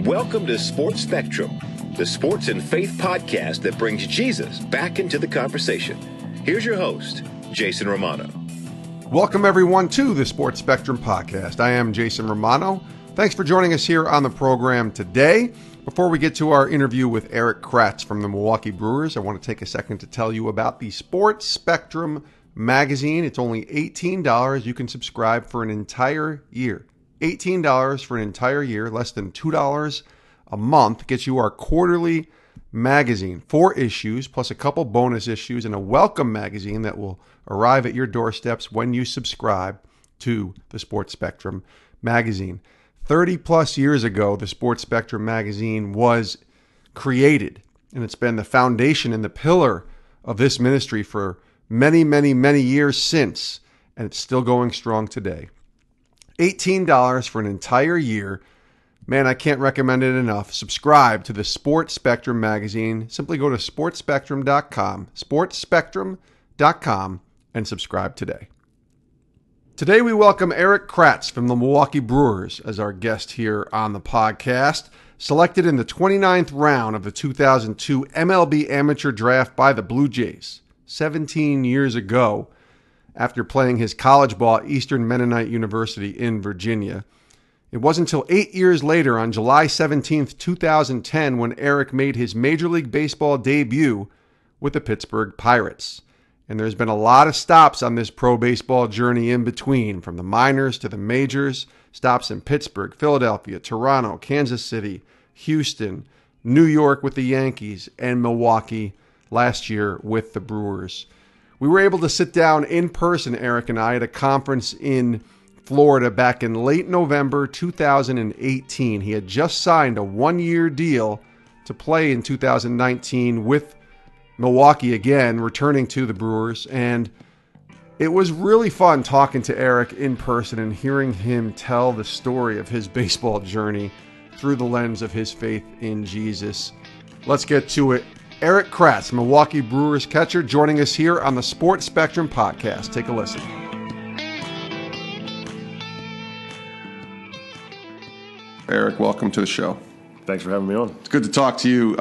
Welcome to Sports Spectrum, the sports and faith podcast that brings Jesus back into the conversation. Here's your host, Jason Romano. Welcome, everyone, to the Sports Spectrum podcast. I am Jason Romano. Thanks for joining us here on the program today. Before we get to our interview with Erik Kratz from the Milwaukee Brewers, I want to take a second to tell you about the Sports Spectrum magazine. It's only $18. You can subscribe for an entire year. $18 for an entire year, less than $2 a month, gets you our quarterly magazine. 4 issues, plus a couple bonus issues, and a welcome magazine that will arrive at your doorsteps when you subscribe to the Sports Spectrum magazine. 30 plus years ago, the Sports Spectrum magazine was created, and it's been the foundation and the pillar of this ministry for many, many, many years since, and it's still going strong today. $18 for an entire year. Man, I can't recommend it enough. Subscribe to the Sports Spectrum magazine. Simply go to sportsspectrum.com, and subscribe today. Today we welcome Erik Kratz from the Milwaukee Brewers as our guest here on the podcast. Selected in the 29th round of the 2002 MLB Amateur Draft by the Blue Jays 17 years ago, after playing his college ball at Eastern Mennonite University in Virginia. It wasn't until 8 years later, on July 17th, 2010, when Erik made his Major League Baseball debut with the Pittsburgh Pirates. And there's been a lot of stops on this pro baseball journey in between, from the minors to the majors, stops in Pittsburgh, Philadelphia, Toronto, Kansas City, Houston, New York with the Yankees, and Milwaukee last year with the Brewers. We were able to sit down in person, Erik and I, at a conference in Florida back in late November 2018. He had just signed a 1-year deal to play in 2019 with Milwaukee again, returning to the Brewers. And it was really fun talking to Erik in person and hearing him tell the story of his baseball journey through the lens of his faith in Jesus. Let's get to it. Erik Kratz, Milwaukee Brewers catcher, joining us here on the Sports Spectrum podcast. Take a listen. Erik, welcome to the show. Thanks for having me on. It's good to talk to you.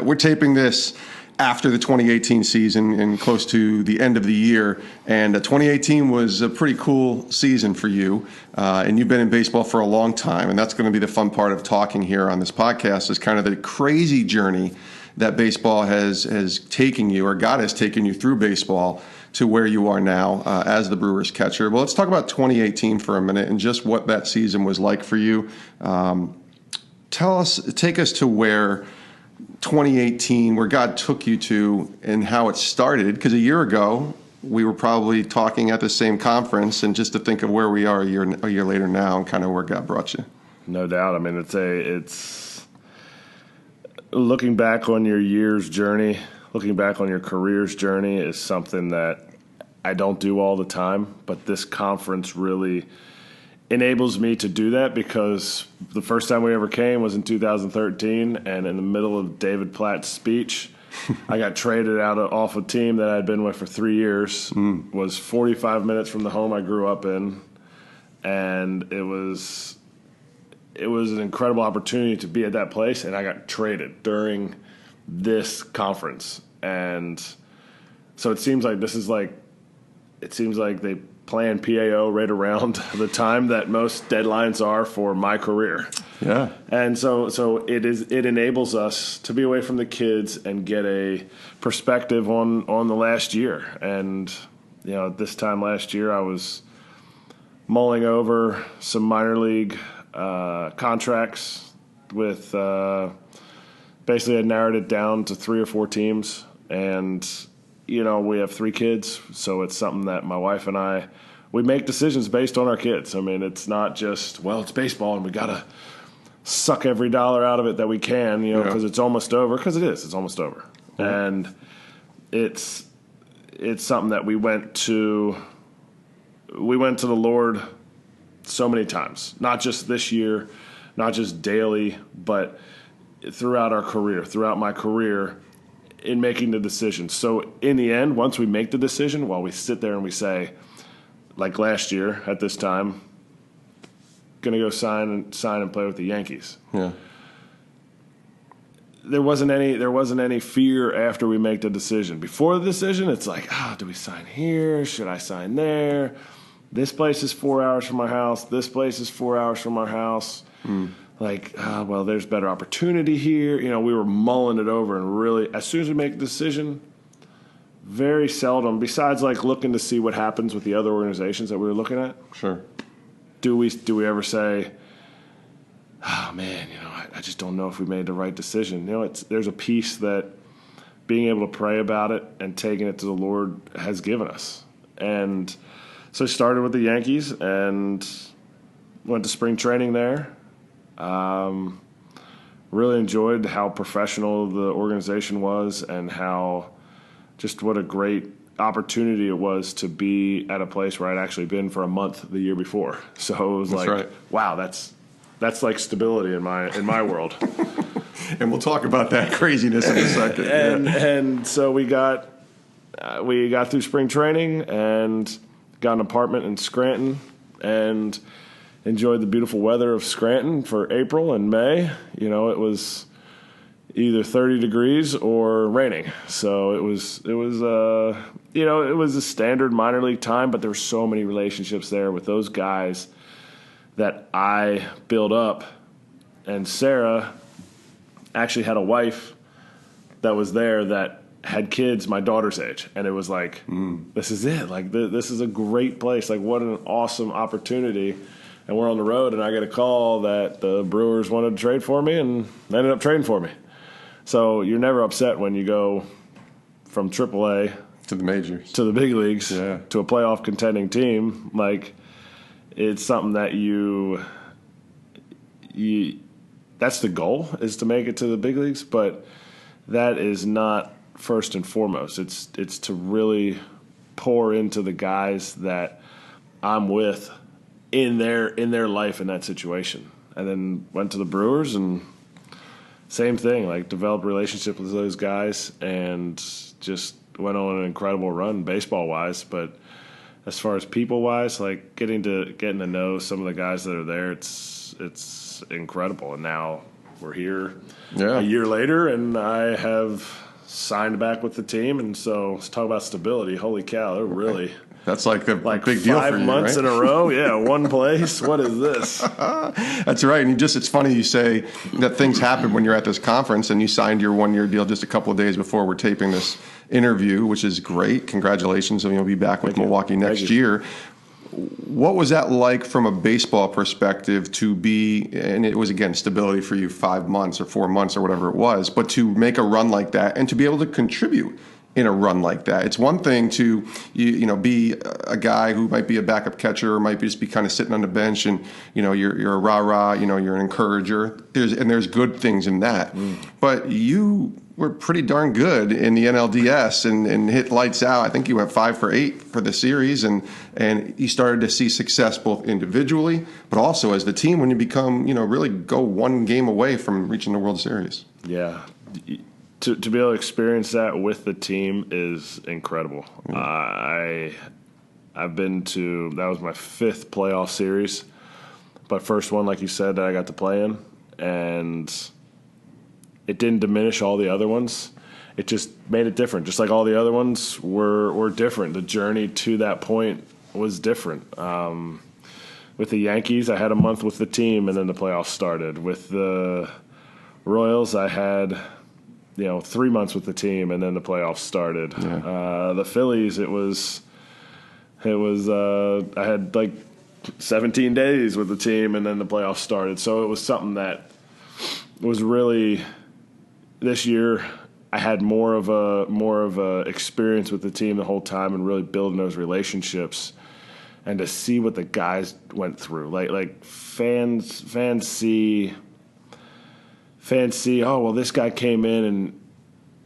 We're taping this after the 2018 season and close to the end of the year. And 2018 was a pretty cool season for you. And you've been in baseball for a long time. And that's going to be the fun part of talking here on this podcast, is kind of the crazy journey that baseball has taken you, or God has taken you through baseball to where you are now as the Brewers catcher. Well, let's talk about 2018 for a minute and just what that season was like for you. Take us to where 2018, where God took you to and how it started. Because a year ago, we were probably talking at the same conference, and just to think of where we are a year later now and kind of where God brought you. No doubt. I mean, it's looking back on your year's journey, looking back on your career's journey is something that I don't do all the time, but this conference really enables me to do that, because the first time we ever came was in 2013, and in the middle of David Platt's speech, I got traded off a team that I'd been with for 3 years, was 45 minutes from the home I grew up in, and it was an incredible opportunity to be at that place, and I got traded during this conference. And so it seems like they plan PAO right around the time that most deadlines are for my career. Yeah. And so it enables us to be away from the kids and get a perspective on the last year. And, this time last year I was mulling over some minor league contracts with basically I narrowed it down to 3 or 4 teams, and we have 3 kids, so it's something that my wife and we make decisions based on our kids. I mean, it's not just, it's baseball and we gotta suck every dollar out of it that we can, because it's almost over, because it's almost over. Yeah. And it's something that we went to the Lord so many times, not just this year, not just daily, but throughout my career, in making the decision. So in the end, once we make the decision, while we sit there and we say, like last year at this time, going to go sign and play with the Yankees. Yeah. there wasn't any fear after we make the decision. Before the decision, it's like, do we sign here? Should I sign there? This place is 4 hours from our house. This place is 4 hours from our house. Like, well, there's better opportunity here. We were mulling it over, and really, as soon as we make a decision, very seldom, besides like looking to see what happens with the other organizations that we were looking at. Sure. Do we ever say, oh man, I just don't know if we made the right decision. There's a piece that being able to pray about it and taking it to the Lord has given us. And so I started with the Yankees and went to spring training there. Really enjoyed how professional the organization was and what a great opportunity it was to be at a place where I'd actually been for a month the year before. So it was wow, that's like stability in my world. And we'll talk about that craziness in a second. And so we got through spring training and got an apartment in Scranton and enjoyed the beautiful weather of Scranton for April and May. It was either 30 degrees or raining. So it was a standard minor league time, but there were so many relationships there with those guys that I built up. And Sarah actually had a wife that was there that had kids my daughter's age. And it was like, this is it. Like, this is a great place. Like, what an awesome opportunity. And we're on the road, and I get a call that the Brewers wanted to trade for me, and they ended up trading for me. So you're never upset when you go from AAA to the majors, to the big leagues, to a playoff contending team. Like, it's something that you that's the goal, is to make it to the big leagues, but that is not first and foremost. It's to really pour into the guys that I'm with in their life in that situation. And then went to the Brewers and same thing, like developed a relationship with those guys and just went on an incredible run baseball-wise. But as far as people-wise, like getting to know some of the guys that are there, it's incredible. And now we're here a year later, and I have signed back with the team. And so let's talk about stability. Holy cow, they're really – that's like a big deal for you, 5 months right? in a row. Yeah, one place. What is this? That's right. And it's funny you say that things happen when you're at this conference, and you signed your 1-year deal just a couple of days before we're taping this interview, which is great. Congratulations. You'll be back with Milwaukee next year. What was that like from a baseball perspective to be, and it was, again, stability for you 5 months or 4 months or whatever it was, but to make a run like that and to be able to contribute in a run like that? It's one thing to be a guy who might be a backup catcher or might just be kind of sitting on the bench and you're a rah-rah, you're an encourager. There's good things in that. But you were pretty darn good in the NLDS and hit lights out. I think you went 5 for 8 for the series, and you started to see success both individually but also as the team when you become really go one game away from reaching the World Series. Yeah. To be able to experience that with the team is incredible. I've been to, that was my 5th playoff series, but first one, like you said, that I got to play in, and it didn't diminish all the other ones. It just made it different. Just like all the other ones were different. The journey to that point was different. With the Yankees, I had a month with the team, and then the playoffs started. With the Royals, I had 3 months with the team, and then the playoffs started. The Phillies, it was I had like 17 days with the team, and then the playoffs started. So it was something that was really, this year I had more of a experience with the team the whole time and really building those relationships and to see what the guys went through. Like fans see, oh, well, this guy came in and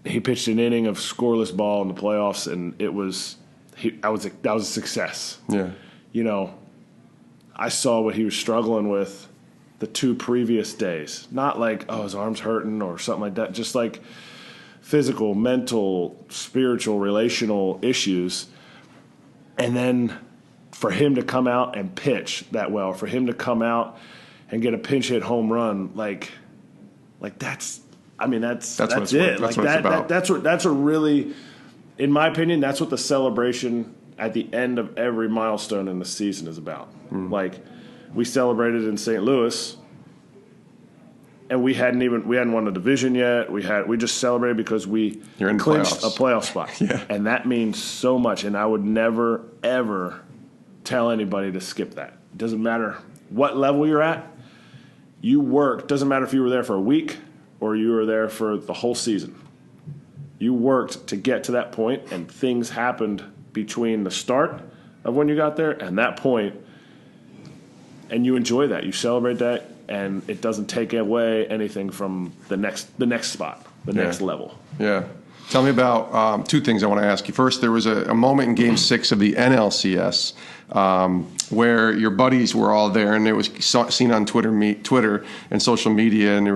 he pitched an inning of scoreless ball in the playoffs, and that was a success. Yeah. I saw what he was struggling with the 2 previous days. Not like, oh, his arm's hurting or something like that. Just like physical, mental, spiritual, relational issues. And then for him to come out and pitch that well, for him to come out and get a pinch hit home run, like I mean, that's what it's it. That's like what it's about. That's what really, in my opinion, that's what the celebration at the end of every milestone in the season is about. Like, we celebrated in St. Louis, and we hadn't won a division yet. We just celebrated because we clinched a playoff spot. Yeah. And that means so much. And I would never, ever tell anybody to skip that. It doesn't matter what level you're at. You work. Doesn't matter if you were there for a week or you were there for the whole season. You worked to get to that point, and things happened between the start of when you got there and that point, and you enjoy that. You celebrate that, and it doesn't take away anything from the next spot, the next level. Yeah. Tell me about two things I want to ask you. First, there was a moment in Game 6 of the NLCS where your buddies were all there, and it was seen on Twitter and social media, and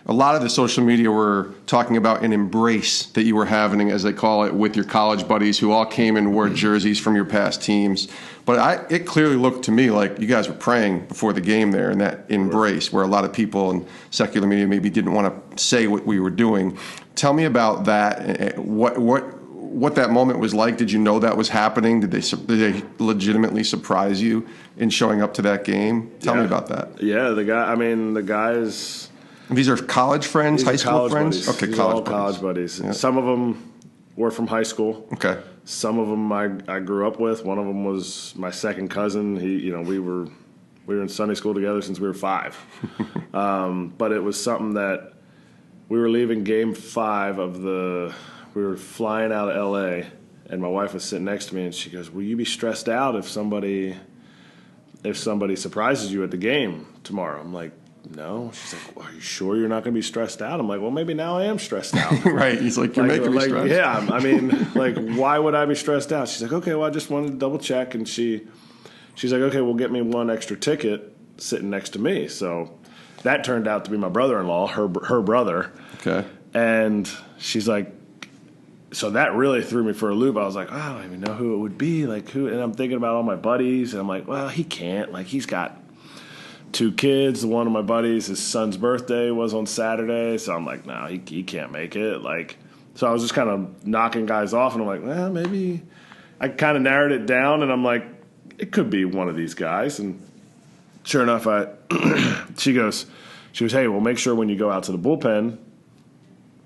a lot of the social media were talking about an embrace that you were having, as they call it, with your college buddies who all came and wore jerseys from your past teams. But it clearly looked to me like you guys were praying before the game there in that embrace, where a lot of people in secular media maybe didn't want to say what we were doing. Tell me about that. What that moment was like. Did you know that was happening? Did they legitimately surprise you in showing up to that game? Tell me about that. Yeah, the guys. These are college friends, high school friends? Buddies. Okay, college buddies. Yeah. Some of them were from high school. Okay. Some of them I grew up with. One of them was my second cousin. We were in Sunday school together since we were 5. But it was something that we were leaving Game 5 we were flying out of L.A., and my wife was sitting next to me, and she goes, "Will you be stressed out if somebody surprises you at the game tomorrow?" I'm like, "No." She's like, "Well, are you sure you're not going to be stressed out?" I'm like, "Well, maybe now I am stressed out." Right. He's like, "You're making me stressed." Yeah. I mean, like, why would I be stressed out? She's like, "Okay, well, I just wanted to double check." And she's like, "Okay, well, get me one extra ticket sitting next to me." So that turned out to be my brother-in-law, her brother. Okay. And she's like, so that really threw me for a loop. I was like, I don't even know who it would be. Like, who? And I'm thinking about all my buddies, and I'm like, well, he can't. Like, he's got 2 kids. One of my buddies, his son's birthday was on Saturday, so I'm like, no, he can't make it. Like, so I was just kind of knocking guys off, and I'm like, well, maybe. I kind of narrowed it down, and I'm like, it could be one of these guys. And sure enough, she goes, hey, well, make sure when you go out to the bullpen,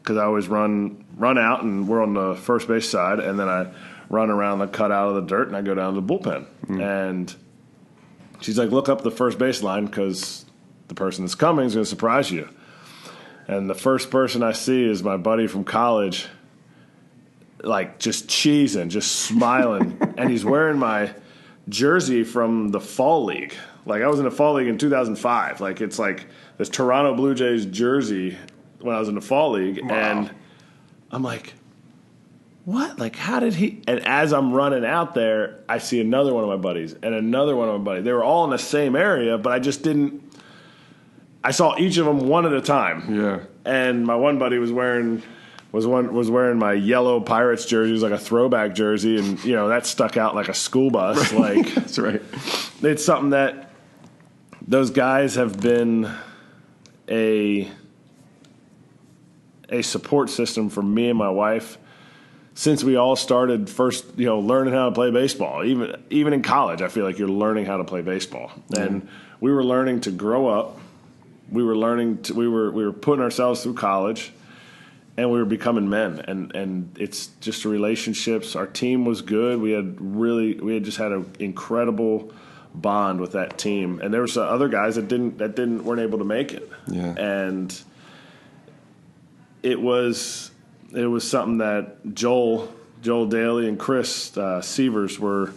because I always run out, and we're on the first base side, and then I run around the cutout of the dirt, and I go down to the bullpen. And she's like, look up the first base line, because the person that's coming is going to surprise you. And the first person I see is my buddy from college, like just cheesing, just smiling. And he's wearing my jersey from the fall league. Like, I was in the fall league in 2005. Like, it's like this Toronto Blue Jays jersey when I was in the fall league. Wow. And I'm like, what? Like, how did he? And as I'm running out there, I see another one of my buddies and another one of my buddies. They were all in the same area, but I just didn't. I saw each of them one at a time. Yeah. And my one buddy was wearing my yellow Pirates jersey. It was like a throwback jersey, and that stuck out like a school bus. Right. Like, that's right. It's something that those guys have been a support system for me and my wife since we all started first, learning how to play baseball. Even in college, I feel like you're learning how to play baseball. Mm-hmm. And we were learning to grow up. We were putting ourselves through college, and we were becoming men. And it's just the relationships. Our team was good. We had just had an incredible bond with that team. And there were some other guys that weren't able to make it. Yeah. And it was something that Joel Daly and Chris Sievers were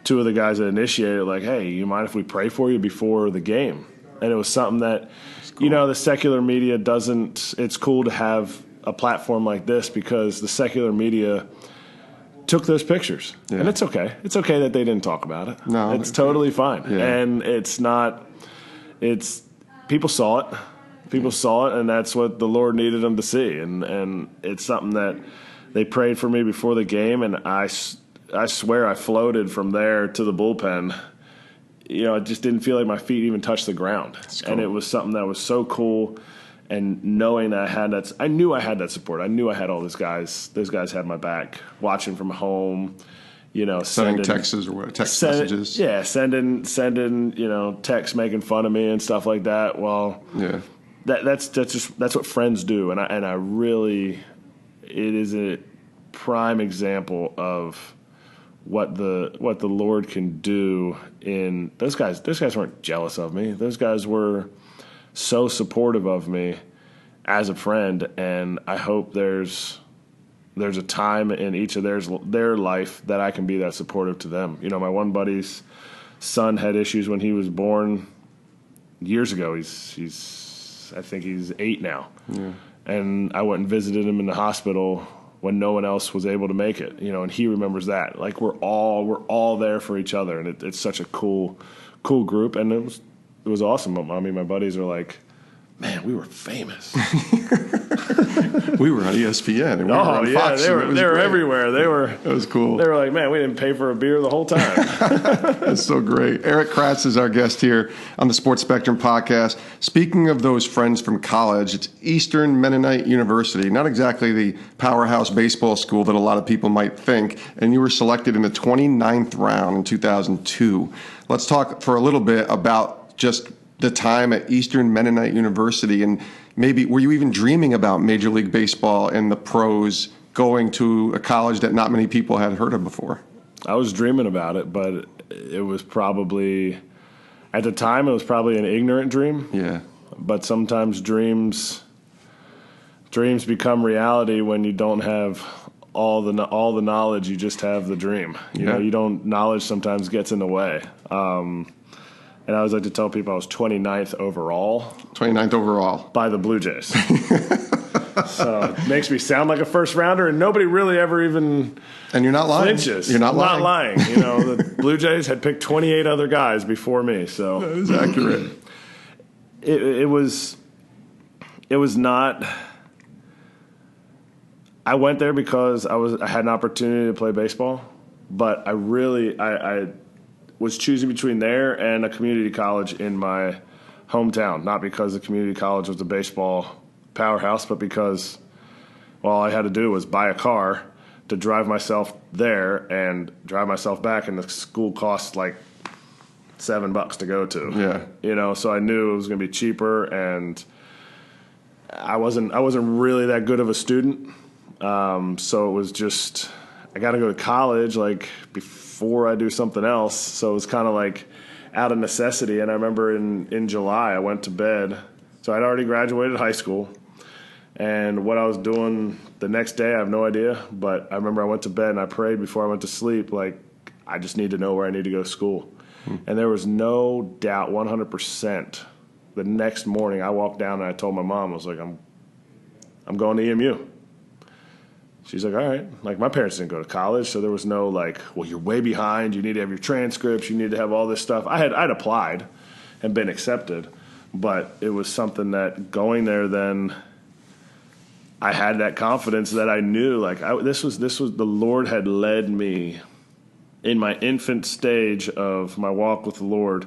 2 of the guys that initiated, like, hey, you mind if we pray for you before the game? And it was something that, cool. The secular media doesn't – it's cool to have a platform like this because the secular media took those pictures. Yeah. And it's okay. It's okay that they didn't talk about it. No. It's totally fine. Yeah. And it's not – it's – people saw it. People saw it, and that's what the Lord needed them to see. And it's something that they prayed for me before the game, and I swear I floated from there to the bullpen. It just didn't feel like my feet even touched the ground. Cool. And it was something that was so cool. And knowing that I knew I had that support. I knew I had all those guys. Those guys had my back, watching from home, sending texts or what? Text messages. Yeah, sending, texts making fun of me and stuff like that. Well, yeah, that's what friends do, and I really, it is a prime example of what the Lord can do in those guys. Those guys weren't jealous of me. Those guys were so supportive of me as a friend, and I hope there's a time in each of their life that I can be that supportive to them. My one buddy's son had issues when he was born years ago. I think he's 8 now. Yeah. And I went and visited him in the hospital when no one else was able to make it, and he remembers that. Like we're all there for each other, and it's such a cool group, and it was awesome. I mean, my buddies are like, man, we were famous. We were on ESPN. And we were on Fox, they were everywhere. It was cool. They were like, man, we didn't pay for a beer the whole time. That's so great. Erik Kratz is our guest here on the Sports Spectrum podcast. Speaking of those friends from college, it's Eastern Mennonite University, not exactly the powerhouse baseball school that a lot of people might think, and you were selected in the 29th round in 2002. Let's talk for a little bit about just the time at Eastern Mennonite University, and maybe were you even dreaming about Major League Baseball and the pros going to a college that not many people had heard of before? I was dreaming about it, but it was probably, at the time, it was probably an ignorant dream. Yeah. But sometimes dreams become reality when you don't have all the knowledge. You just have the dream. Knowledge sometimes gets in the way. And I always like to tell people I was 29th overall. 29th overall. By the Blue Jays. So it makes me sound like a first rounder, and nobody really ever even And you're not lying. flinches. You're not lying. Not lying. The Blue Jays had picked 28 other guys before me. So that is accurate. It was not. I went there because I had an opportunity to play baseball, but I was choosing between there and a community college in my hometown, not because the community college was a baseball powerhouse, but because all I had to do was buy a car to drive myself there and drive myself back, and the school cost like $7 to go to. Yeah. So I knew it was going to be cheaper, and I wasn't really that good of a student. So it was just, I got to go to college like before I do something else. So it was kind of like out of necessity. And I remember in July I went to bed. So I'd already graduated high school. And what I was doing the next day, I have no idea. But I remember I went to bed and I prayed before I went to sleep, like, I just need to know where I need to go to school. And there was no doubt, 100%. The next morning I walked down and I told my mom, I was like, I'm going to EMU. She's like, all right. Like, my parents didn't go to college, so there was no, like, well, you're way behind. You need to have your transcripts. You need to have all this stuff. I'd applied and been accepted, but it was something that going there then I had that confidence that I knew, like, this was the Lord had led me in my infant stage of my walk with the Lord,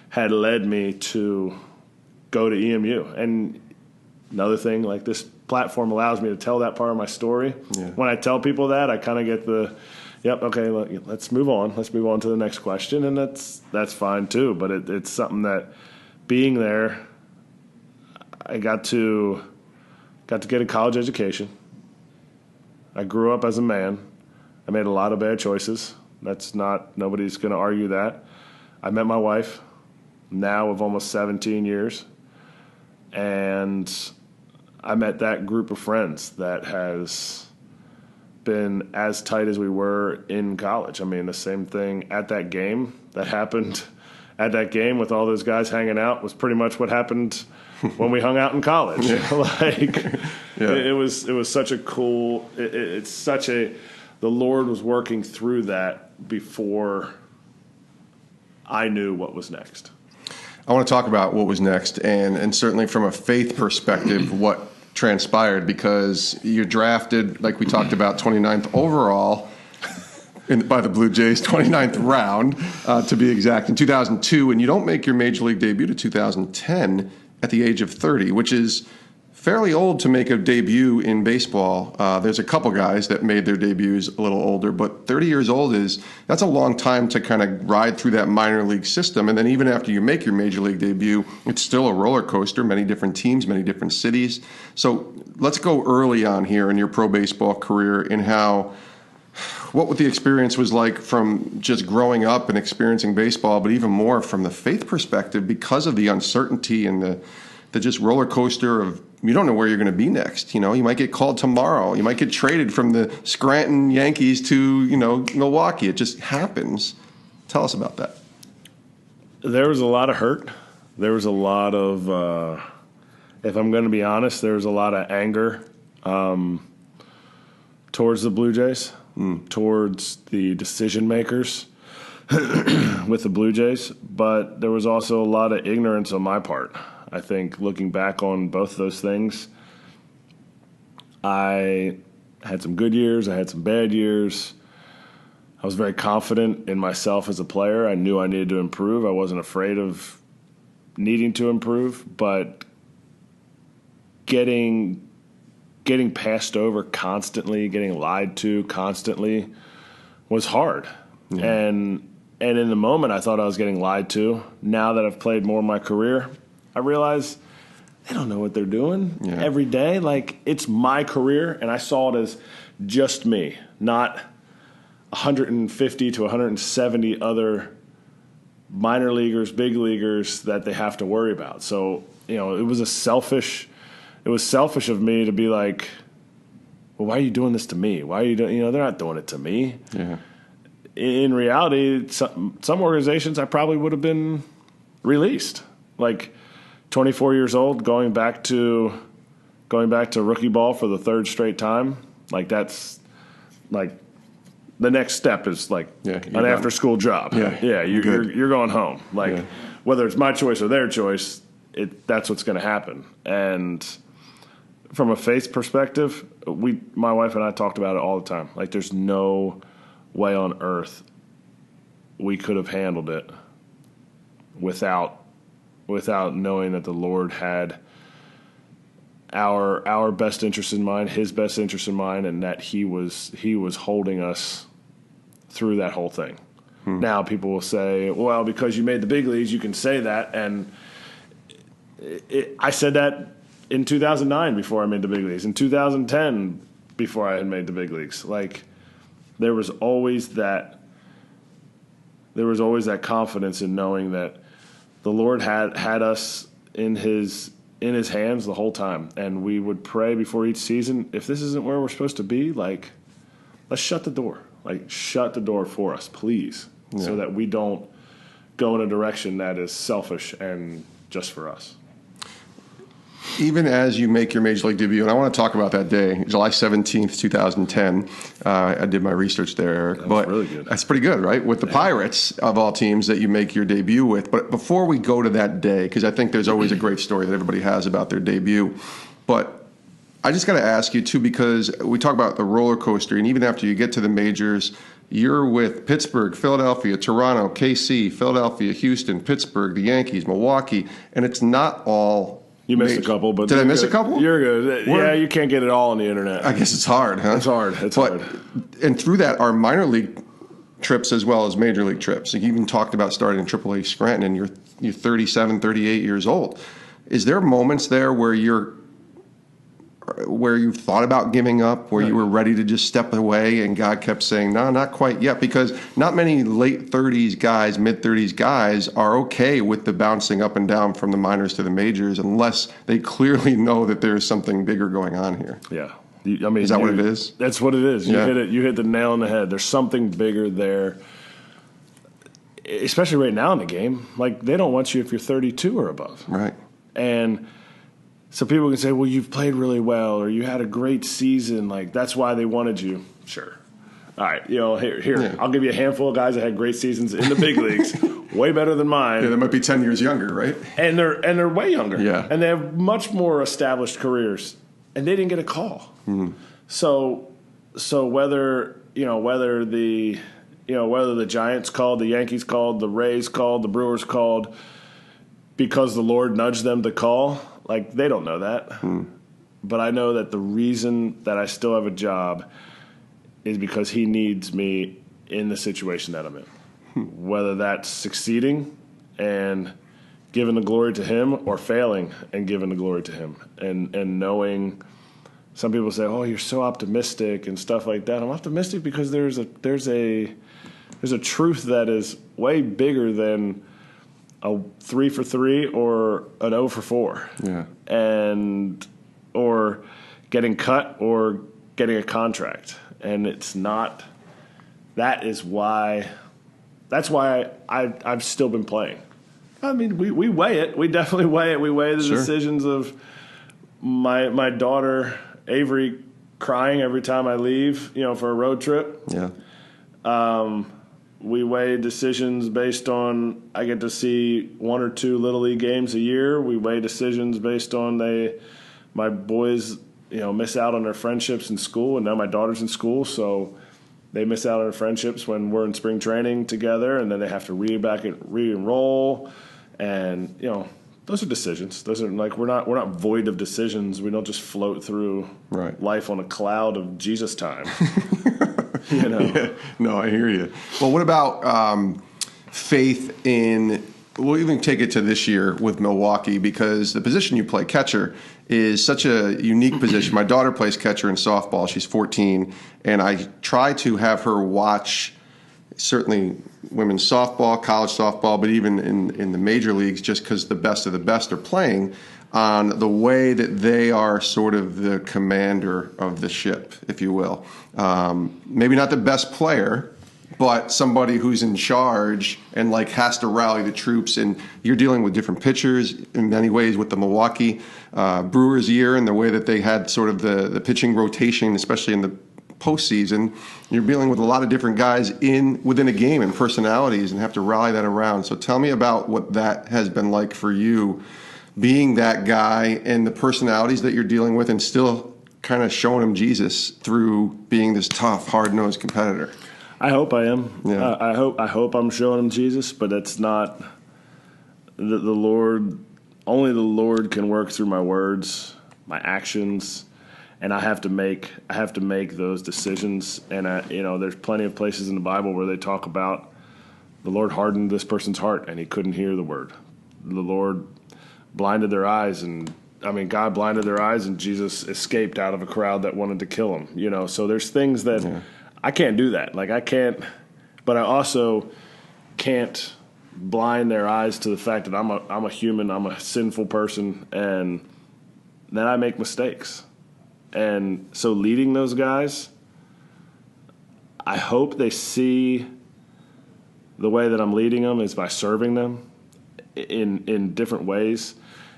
had led me to go to EMU. And another thing, like, this platform allows me to tell that part of my story. Yeah. When I tell people that, I kind of get okay, let's move on. Let's move on to the next question, and that's fine too. But it's something that being there, I got to get a college education. I grew up as a man. I made a lot of bad choices. Nobody's going to argue that. I met my wife now of almost 17 years, and I met that group of friends that has been as tight as we were in college. I mean, the same thing at that game that happened at that game with all those guys hanging out was pretty much what happened when we hung out in college. It was such a cool, the Lord was working through that before I knew what was next. I want to talk about what was next, and certainly from a faith perspective, what transpired, because you're drafted, like we talked about, 29th overall by the Blue Jays, 29th round to be exact, in 2002, and you don't make your Major League debut to 2010 at the age of 30, which is fairly old to make a debut in baseball. There's a couple guys that made their debuts a little older, but 30 years old that's a long time to kind of ride through that minor league system. And then even after you make your major league debut, it's still a roller coaster, many different teams, many different cities. So let's go early on here in your pro baseball career in what the experience was like from just growing up and experiencing baseball, but even more from the faith perspective because of the uncertainty and the just roller coaster of you don't know where you're going to be next. You might get called tomorrow. You might get traded from the Scranton Yankees to, Milwaukee. It just happens. Tell us about that. There was a lot of hurt. There was a lot of, if I'm going to be honest, there was a lot of anger towards the Blue Jays, towards the decision makers with the Blue Jays. But there was also a lot of ignorance on my part. I think looking back on both those things, I had some good years. I had some bad years. I was very confident in myself as a player. I knew I needed to improve. I wasn't afraid of needing to improve, but getting passed over constantly, getting lied to constantly was hard. Yeah. And in the moment, I thought I was getting lied to. Now that I've played more of my career, I realize they don't know what they're doing every day. Like, it's my career, and I saw it as just me, not 150 to 170 other minor leaguers, big leaguers that they have to worry about. So, it was selfish of me to be like, well, why are you doing this to me? Why are you doing, they're not doing it to me. Yeah. In reality, some organizations I probably would have been released. Like, 24 years old, going back to rookie ball for the third straight time, like that's like the next step is like an after school job. You're going home. Like whether it's my choice or their choice, that's what's going to happen. And from a faith perspective, my wife and I talked about it all the time. Like there's no way on earth we could have handled it without knowing that the Lord had our best interest in mind, His best interest in mind, and that He was holding us through that whole thing. Now people will say, well, because you made the big leagues, you can say that. And I said that in 2009 before I made the big leagues, in 2010 before I had made the big leagues. Like there was always that confidence in knowing that the Lord had us in His hands the whole time, and we would pray before each season, if this isn't where we're supposed to be, like, let's shut the door. Like, shut the door for us, please, so that we don't go in a direction that is selfish and just for us. Even as you make your major league debut, and I want to talk about that day, July 17th, 2010. I did my research there, Eric. That's really good. That's pretty good, right? With the Pirates, of all teams, that you make your debut with. But before we go to that day, because I think there's always a great story that everybody has about their debut, but I just got to ask you, too, because we talk about the roller coaster, and even after you get to the majors, you're with Pittsburgh, Philadelphia, Toronto, KC, Philadelphia, Houston, Pittsburgh, the Yankees, Milwaukee, and it's not all... You missed a couple, but did I miss a couple? You're good. Yeah, you can't get it all on the internet. I guess it's hard, huh? It's hard. And through that are minor league trips as well as major league trips. You even talked about starting in AAA Scranton, and you're 37, 38 years old. Is there moments there where you thought about giving up, where you were ready to just step away, and God kept saying, no, not quite yet? Because not many late 30s guys, mid 30s guys are okay with the bouncing up and down from the minors to the majors unless they clearly know that there's something bigger going on here. Yeah. Is that what it is? That's what it is. You hit it. You hit the nail on the head. There's something bigger there, especially right now in the game. Like, they don't want you if you're 32 or above. Right. And so people can say, well, you've played really well, or you had a great season. Like, that's why they wanted you. Sure. All right. Here. I'll give you a handful of guys that had great seasons in the big leagues, way better than mine. Yeah, they might be 10 years younger, right? And they're way younger. Yeah. And they have much more established careers, and they didn't get a call. Mm-hmm. So whether the Giants called, the Yankees called, the Rays called, the Brewers called, because the Lord nudged them to call, like, they don't know that. but I know that the reason that I still have a job is because he needs me in the situation that I'm in. Whether that's succeeding and giving the glory to him, or failing and giving the glory to him. And knowing, some people say, "Oh, you're so optimistic," and stuff like that. I'm optimistic because there's a truth that is way bigger than a 3 for 3 or an 0 for 4. Yeah. Or getting cut or getting a contract. And it's not. That's why I've still been playing. I mean, we weigh it. We definitely weigh it. We weigh the decisions of my daughter Avery crying every time I leave, for a road trip. Yeah. We weigh decisions based on I get to see 1 or 2 Little League games a year. We weigh decisions based on my boys, miss out on their friendships in school, and now my daughter's in school, so they miss out on their friendships when we're in spring training together, and then they have to re-enroll, and those are decisions. Those are we're not void of decisions. We don't just float through life on a cloud of Jesus time. Yeah. No, I hear you. Well, what about faith in? We'll even take it to this year with Milwaukee, because the position you play, catcher, is such a unique position. My daughter plays catcher in softball. She's 14, and I try to have her watch certainly women's softball, college softball, but even in the major leagues, just because the best of the best are playing, on the way that they are sort of the commander of the ship, if you will. Maybe not the best player, but somebody who's in charge and has to rally the troops. And you're dealing with different pitchers in many ways with the Milwaukee Brewers year, and the way that they had sort of the pitching rotation, especially in the postseason. You're dealing with a lot of different guys within a game and personalities, and have to rally that around. So tell me about what that has been like for you, being that guy and the personalities that you're dealing with, and still kind of showing them Jesus through being this tough, hard-nosed competitor. I hope I am. Yeah. I hope I'm showing them Jesus, but it's not the Lord. Only the Lord can work through my words, my actions, and I have to make those decisions. And there's plenty of places in the Bible where they talk about the Lord hardened this person's heart and he couldn't hear the word. The Lord blinded their eyes, and God blinded their eyes, and Jesus escaped out of a crowd that wanted to kill him. So there's things that I can't do that. I can't, but I also can't blind their eyes to the fact that I'm a human, I'm a sinful person, and then I make mistakes. And so leading those guys, I hope they see the way that I'm leading them is by serving them in different ways,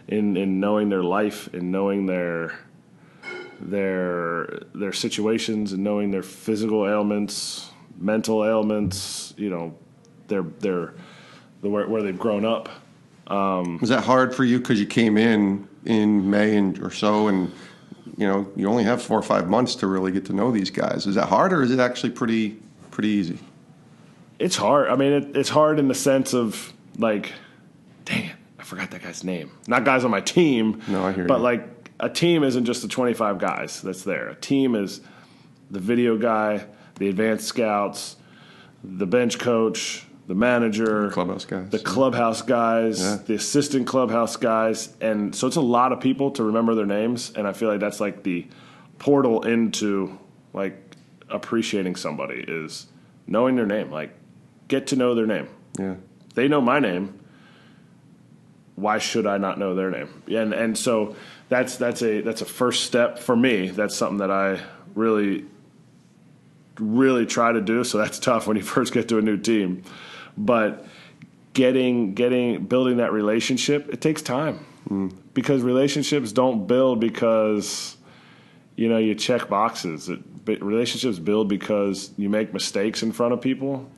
in knowing their life, and knowing their situations, and knowing their physical ailments, mental ailments, where they've grown up. Was that hard for you because you came in May or so, and you only have 4 or 5 months to really get to know these guys? Is that hard, or is it actually pretty easy? It's hard. It's hard in the sense of dang it, I forgot that guy's name. Not guys on my team. No, I hear you. But a team isn't just the 25 guys that's there. A team is the video guy, the advanced scouts, the bench coach, the manager, clubhouse guys, the clubhouse guys, the assistant clubhouse guys. And so it's a lot of people to remember their names. And I feel like that's the portal into appreciating somebody is knowing their name. Get to know their name. Yeah. They know my name. Why should I not know their name? And so that's a first step for me. That's something that I really, really try to do. So that's tough when you first get to a new team. But building that relationship, it takes time. Because relationships don't build because you check boxes. Relationships build because you make mistakes in front of people,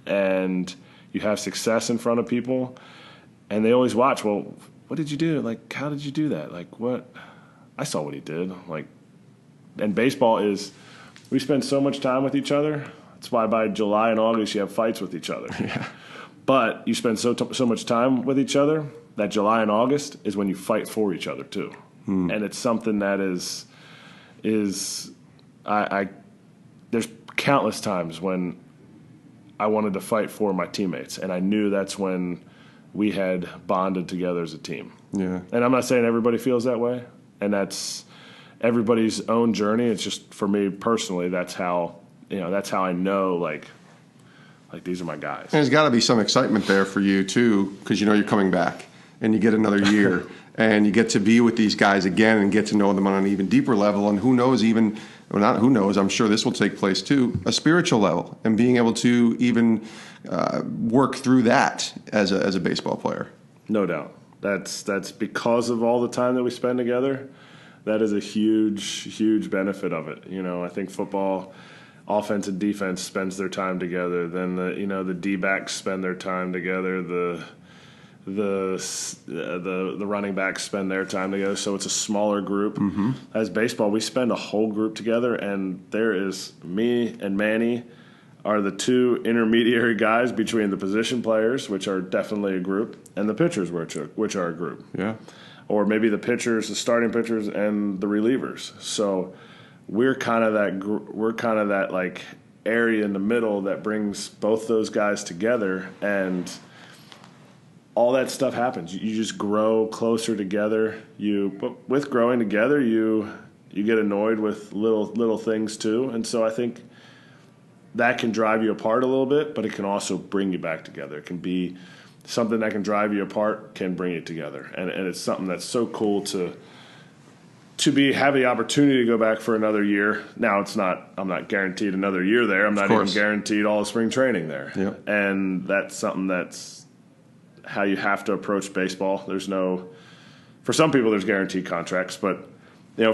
and you have success in front of people. And they always watch, well, what did you do? How did you do that? What? I saw what he did. And baseball is, we spend so much time with each other. That's why by July and August you have fights with each other. Yeah. But you spend so much time with each other that July and August is when you fight for each other too. and it's something that is there's countless times when I wanted to fight for my teammates, and I knew that's when we had bonded together as a team. Yeah. And I'm not saying everybody feels that way, and that's everybody's own journey. It's just for me personally, that's how I know like these are my guys. And there's got to be some excitement there for you too, because you're coming back and you get another year and you get to be with these guys again and get to know them on an even deeper level. And who knows, I'm sure this will take place too, a spiritual level, and being able to even work through that as a baseball player. No doubt. That's because of all the time that we spend together. That is a huge benefit of it. I think football, offense and defense spends their time together. Then the D-backs spend their time together. The running backs spend their time together. So it's a smaller group. Mm-hmm. As baseball, we spend a whole group together, and there is me and Manny are the two intermediary guys between the position players, which are definitely a group, and the pitchers, which are a group. Yeah. Or maybe the pitchers, the starting pitchers, and the relievers. So we're kind of that like area in the middle that brings both those guys together, and all that stuff happens. You just grow closer together. But with growing together, you get annoyed with little things too, and so I think that can drive you apart a little bit, but it can also bring you back together. It can be something that can drive you apart, can bring you together, and it's something that's so cool to have the opportunity to go back for another year. Now I'm not guaranteed another year there. I'm not even guaranteed all of spring training there. Yep. And that's something that's how you have to approach baseball. For some people there's guaranteed contracts, but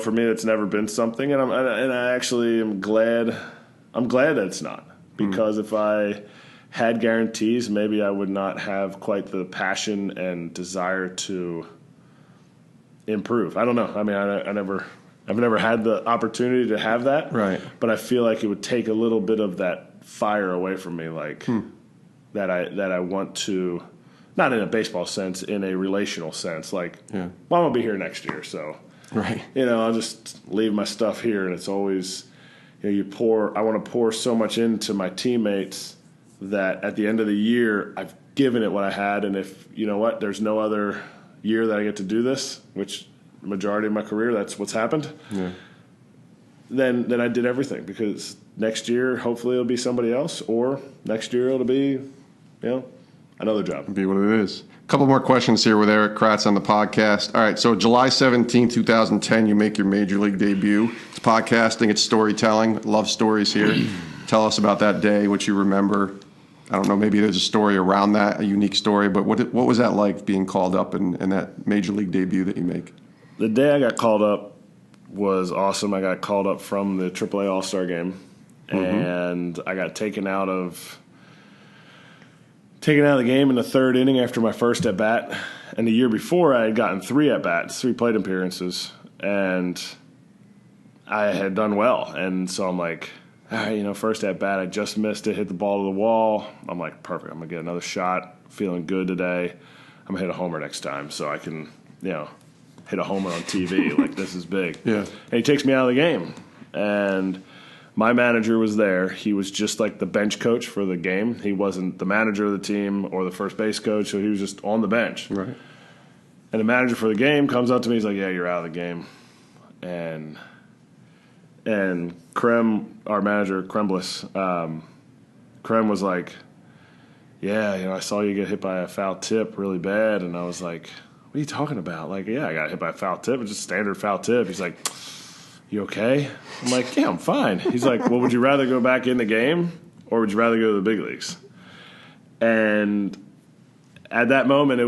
for me it's never been something, and I actually am glad that it's not, because if I had guarantees, maybe I would not have quite the passion and desire to improve. I don't know. I mean, I've never had the opportunity to have that. Right. But I feel like it would take a little bit of that fire away from me, like that I want to, not in a baseball sense, in a relational sense. Like, well, I'm gonna be here next year, so right. I'll just leave my stuff here, and it's always, I want to pour so much into my teammates that at the end of the year I've given it what I had, and if there's no other year that I get to do this, which the majority of my career that's what's happened, then I did everything, because next year hopefully it'll be somebody else, or next year it'll be another job. It'll be what it is. A couple more questions here with Erik Kratz on the podcast. All right, so July 17, 2010, you make your major league debut. It's podcasting, it's storytelling. Love stories here. Tell us about that day, what you remember. I don't know, maybe there's a story around that, a unique story, but what was that like, being called up in that major league debut that you make? The day I got called up was awesome. I got called up from the AAA All-Star game, and I got taken out of the game in the third inning after my first at-bat. And the year before, I had gotten 3 at-bats, 3 plate appearances, and I had done well. And so I'm like, all right, first at-bat, I just missed it, hit the ball to the wall. I'm like, perfect, I'm going to get another shot, feeling good today. I'm going to hit a homer next time so I can, hit a homer on TV. Like, this is big. Yeah. And he takes me out of the game. And my manager was there. He was just like the bench coach for the game. He wasn't the manager of the team or the first base coach, so he was just on the bench. Right. And the manager for the game comes up to me. He's like, yeah, you're out of the game. And Krem, our manager, Krembliss, Krem was like, yeah, I saw you get hit by a foul tip really bad. And I was like, what are you talking about? Like, yeah, I got hit by a foul tip. It's just a standard foul tip. He's like, you okay? I'm like, yeah, I'm fine. He's like, well, would you rather go back in the game or would you rather go to the big leagues? And at that moment, I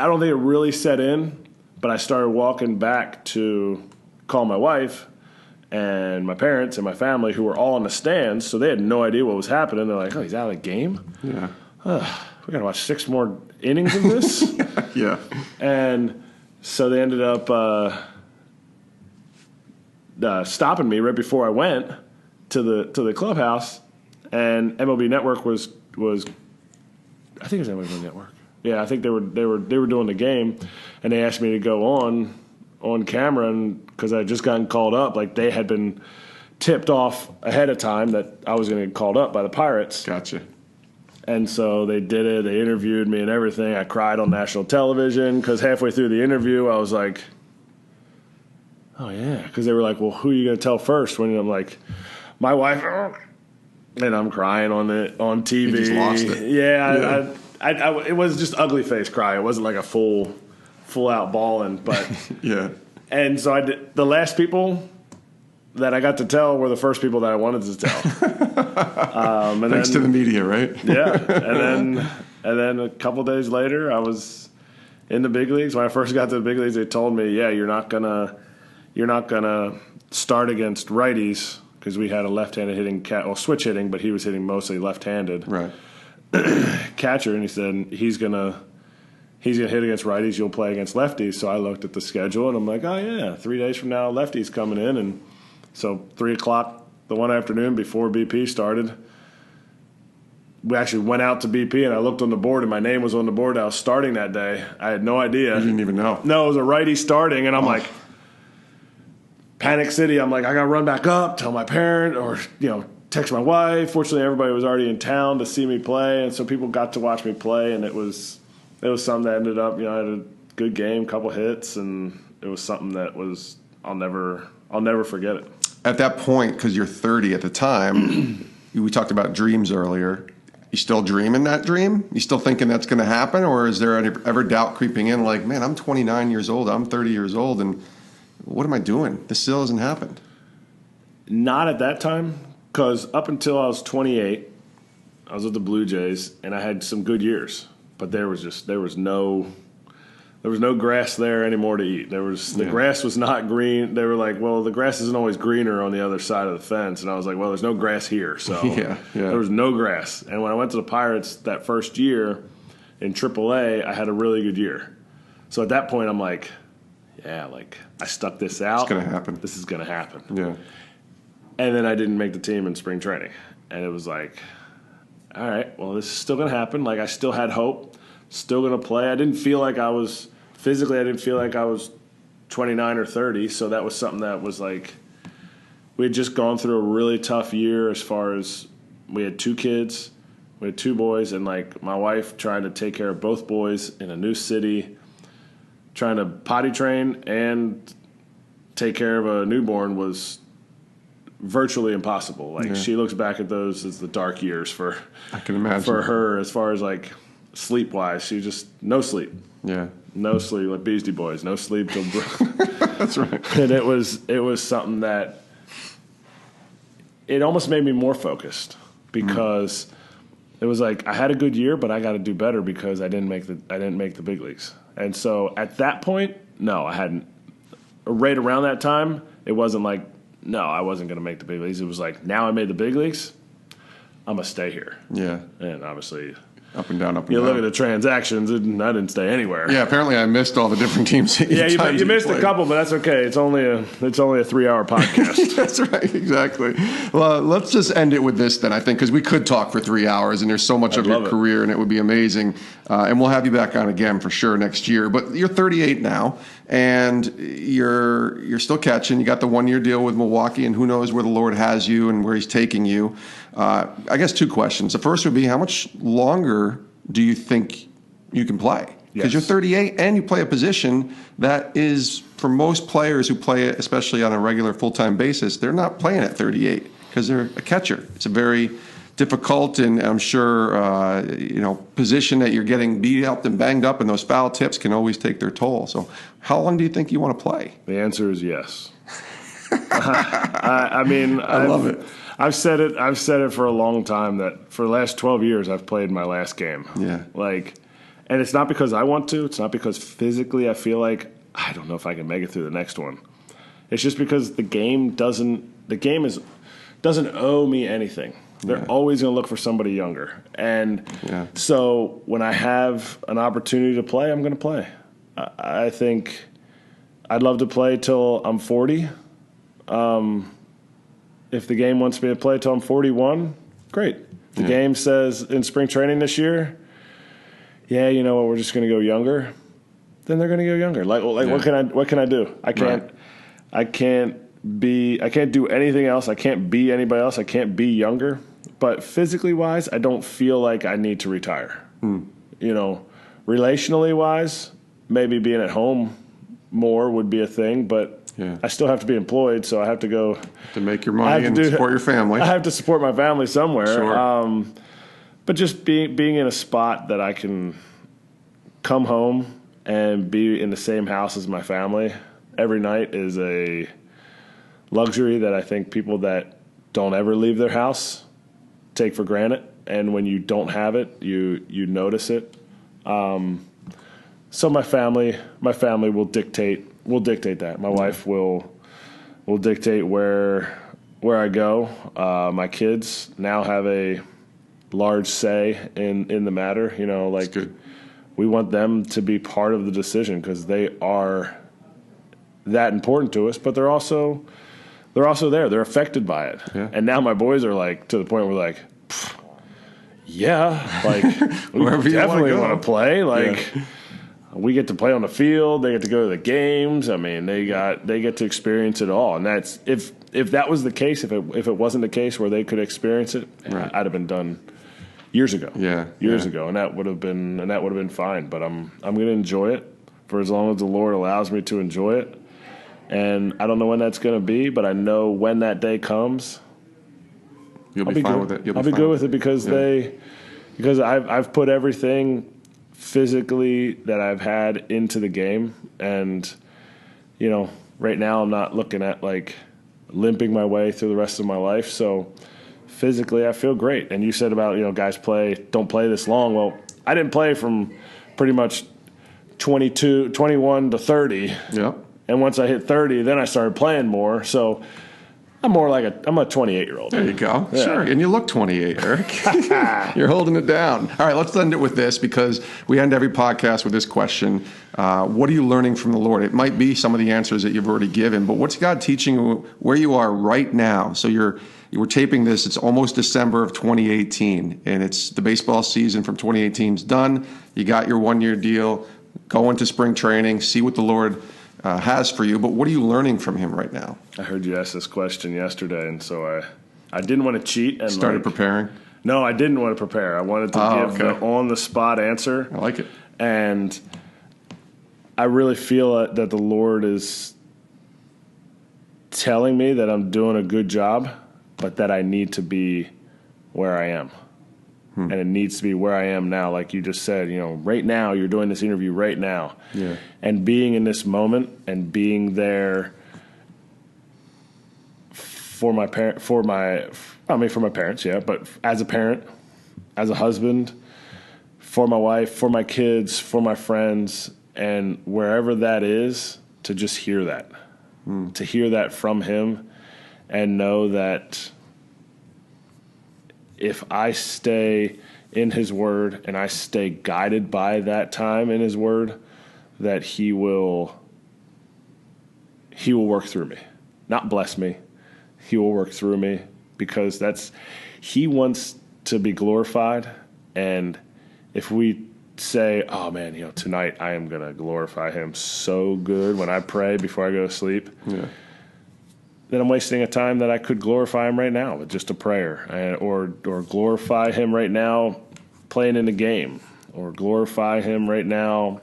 don't think it really set in, but I started walking back to call my wife and my parents and my family, who were all in the stands, so they had no idea what was happening. They're like, oh, he's out of the game? Yeah. We got to watch 6 more innings of this? Yeah. And so they ended up stopping me right before I went to the clubhouse, and MLB Network was I think it was MLB Network. Yeah, I think they were doing the game, and they asked me to go on on camera, and because I had just gotten called up, like they had been tipped off ahead of time that I was going to get called up by the Pirates. Gotcha. And so they did it. They interviewed me and everything. I cried on national television because halfway through the interview, I was like, oh, yeah. Because they were like, well, who are you going to tell first? When I'm like, my wife. And I'm crying on TV. You just lost it. Yeah. It was just ugly face cry. It wasn't like a full out bawling. But yeah. And so I did. The last people that I got to tell were the first people that I wanted to tell. And Thanks to the media, right? Yeah. And then a couple days later, I was in the big leagues. When I first got to the big leagues, they told me, yeah, you're not gonna start against righties, because we had a left-handed hitting switch hitting, but he was hitting mostly left-handed. Right. Catcher, and he said he's gonna hit against righties. You'll play against lefties. So I looked at the schedule, and I'm like, oh yeah, 3 days from now, lefties coming in, and so 3:00 the one afternoon before BP started, we actually went out to BP, and I looked on the board, and my name was on the board. I was starting that day. I had no idea. You didn't even know. No, it was a righty starting, and I'm like, panic city. I'm like, I got to run back up, tell my parent, or text my wife. Fortunately, everybody was already in town to see me play, and so people got to watch me play, and it was something that ended up, I had a good game, couple hits, and it was something that was I'll never forget it. At that point, because you're 30 at the time, we talked about dreams earlier. You still dreaming that dream? You still thinking that's going to happen, or is there ever doubt creeping in? Like, man, I'm 29 years old, I'm 30 years old, and what am I doing? This still hasn't happened. Not at that time, because up until I was 28, I was with the Blue Jays, and I had some good years. But there was no grass there anymore to eat. The grass was not green. They were like, well, the grass isn't always greener on the other side of the fence. And I was like, well, there's no grass here. So there was no grass. And when I went to the Pirates that first year in AAA, I had a really good year. So at that point, I'm like, yeah, like I stuck this out. It's going to happen. This is going to happen. Yeah. And then I didn't make the team in spring training. And it was like, all right, well, this is still going to happen. Like I still had hope, still going to play. I didn't feel like I was 29 or 30. So that was something that was like, we had just gone through a really tough year as far as we had 2 kids. We had 2 boys, and like my wife trying to take care of both boys in a new city, trying to potty train and take care of a newborn was virtually impossible. Like she looks back at those as the dark years for I can imagine for her as far as like sleep wise. She just no sleep. Yeah. No sleep, like Beastie Boys, no sleep till That's right. And it was something that it almost made me more focused because it was like I had a good year, but I got to do better because I didn't make the big leagues. And so at that point, no, I hadn't. Right around that time, it wasn't like, no, I wasn't going to make the big leagues. It was like, now I made the big leagues, I'm going to stay here. Yeah. And obviously, up and down. You look at the transactions, and I didn't stay anywhere. Yeah, apparently I missed all the different teams. Yeah, you missed a couple, but that's okay. It's only a 3-hour podcast. That's right, exactly. Well, let's just end it with this then, I think, because we could talk for 3 hours, and there's so much of your career, and it would be amazing. And we'll have you back on again for sure next year. But you're 38 now, and you're still catching. You got the 1-year deal with Milwaukee, and who knows where the Lord has you and where He's taking you. I guess 2 questions. The first would be, how much longer do you think you can play? Because you're 38 and you play a position that is, for most players who play it, especially on a regular full-time basis, they're not playing at 38 because they're a catcher. It's a very difficult and I'm sure position that you're getting beat up and banged up, and those foul tips can always take their toll. So how long do you think you want to play? The answer is yes. I mean, I love it. I've said it for a long time that for the last 12 years I've played my last game. Yeah. And it's not because I want to. It's not because physically I feel like I don't know if I can make it through the next one. It's just because the game doesn't owe me anything. They're always going to look for somebody younger. And so when I have an opportunity to play, I'm going to play. I think I'd love to play till I'm 40. If the game wants me to play till I'm 41, great. If the game says in spring training this year, you know what, we're just going to go younger, then they're going to go younger. Like what can I do? I can't do anything else. I can't be anybody else. I can't be younger. But physically wise, I don't feel like I need to retire. Relationally wise, maybe being at home more would be a thing, but I still have to be employed, so I have to go to make your money and support your family. I have to support my family somewhere. Sure. But just being in a spot that I can come home and be in the same house as my family every night is a luxury that I think people that don't ever leave their house take for granted. And when you don't have it, you notice it. So my family will dictate that. My wife will dictate where I go. My kids now have a large say in the matter. We want them to be part of the decision because they are that important to us. But they're also there. They're affected by it. Yeah. And now my boys are like to the point where like, we definitely want to play. We get to play on the field. They get to go to the games. I mean, they get to experience it all. And that's if that was the case, if it wasn't the case where they could experience it, right. I'd have been done years ago. Years ago, and that would have been fine. But I'm going to enjoy it for as long as the Lord allows me to enjoy it. And I don't know when that's going to be, but I know when that day comes, I'll be fine with it. I'll be good with it because I've put everything physically that I've had into the game, and right now I'm not looking at like limping my way through the rest of my life. So physically I feel great. And you said about guys don't play this long. Well, I didn't play from pretty much 21 to 30. Yeah. And once I hit 30, then I started playing more. So I'm a 28-year-old. There you go. Yeah. Sure. And you look 28, Erik. You're holding it down. All right, let's end it with this because we end every podcast with this question. What are you learning from the Lord? It might be some of the answers that you've already given, but what's God teaching you where you are right now? So you were taping this. It's almost December of 2018, and it's the baseball season from 2018 is done. You got your one-year deal. Go into spring training, see what the Lord has for you, but what are you learning from him right now? I heard you ask this question yesterday, and so I didn't want to cheat. And started preparing? No, I didn't want to prepare. I wanted to give the on-the-spot answer. I like it. And I really feel that the Lord is telling me that I'm doing a good job, but that I need to be where I am. And it needs to be where I am now, like you just said. Right now, you're doing this interview right now. Yeah. And being in this moment and being there for my parents, yeah, but as a parent, as a husband, for my wife, for my kids, for my friends, and wherever that is, to just hear that. To hear that from him and know that if I stay in his word and I stay guided by that time in his word, that he will work through me. Not bless me. He will work through me because he wants to be glorified. And if we say, oh man, tonight I am going to glorify him so good when I pray before I go to sleep, then I'm wasting a time that I could glorify him right now with just a prayer, or glorify him right now playing in the game, or glorify him right now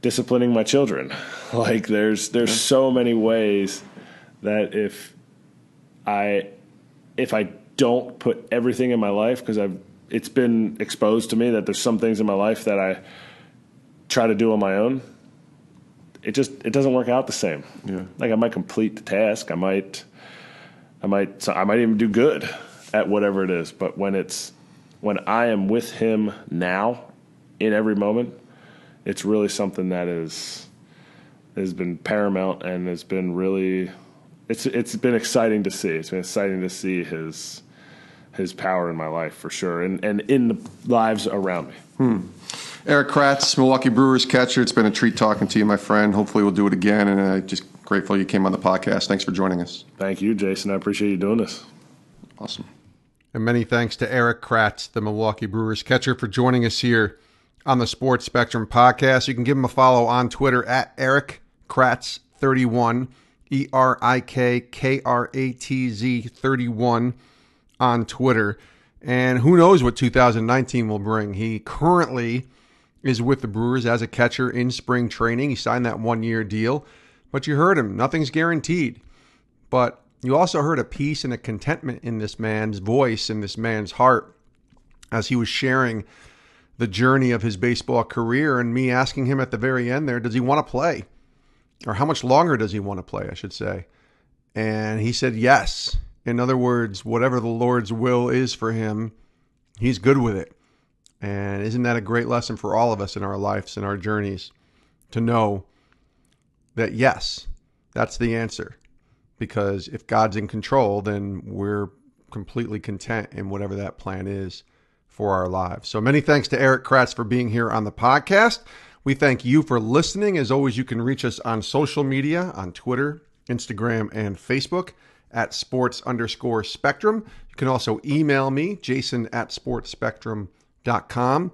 disciplining my children. Like there's so many ways that if I don't put everything in my life, because it's been exposed to me that there's some things in my life that I try to do on my own. It doesn't work out the same. Yeah. Like I might complete the task. I might even do good at whatever it is. But when I am with him now, in every moment, it's really something that has been paramount and has been really. It's been exciting to see. It's been exciting to see his power in my life for sure, and in the lives around me. Erik Kratz, Milwaukee Brewers catcher. It's been a treat talking to you, my friend. Hopefully we'll do it again, and I'm just grateful you came on the podcast. Thanks for joining us. Thank you, Jason. I appreciate you doing this. Awesome. And many thanks to Erik Kratz, the Milwaukee Brewers catcher, for joining us here on the Sports Spectrum podcast. You can give him a follow on Twitter at Erik Kratz 31, ERIKKRATZ 31 on Twitter. And who knows what 2019 will bring. He currently is with the Brewers as a catcher in spring training. He signed that 1-year deal. But you heard him. Nothing's guaranteed. But you also heard a peace and a contentment in this man's voice, in this man's heart, as he was sharing the journey of his baseball career, and me asking him at the very end there, does he want to play? Or how much longer does he want to play, I should say. And he said yes. In other words, whatever the Lord's will is for him, he's good with it. And isn't that a great lesson for all of us in our lives and our journeys, to know that yes, that's the answer. Because if God's in control, then we're completely content in whatever that plan is for our lives. So many thanks to Erik Kratz for being here on the podcast. We thank you for listening. As always, you can reach us on social media, on Twitter, Instagram, and Facebook at sports_spectrum. You can also email me, jason@sportspectrum.com,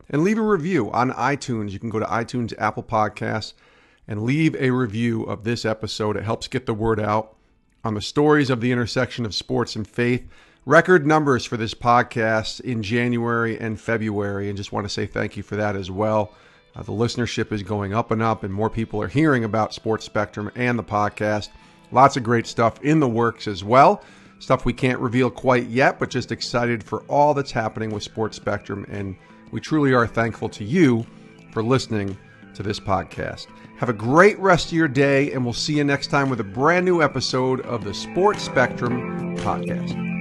and leave a review on iTunes. You can go to iTunes, Apple Podcasts, and leave a review of this episode. It helps get the word out on the stories of the intersection of sports and faith. Record numbers for this podcast in January and February, and just want to say thank you for that as well. The listenership is going up and up, and more people are hearing about Sports Spectrum and the podcast. Lots of great stuff in the works as well. Stuff we can't reveal quite yet, but just excited for all that's happening with Sports Spectrum, and we truly are thankful to you for listening to this podcast. Have a great rest of your day, and we'll see you next time with a brand new episode of the Sports Spectrum podcast.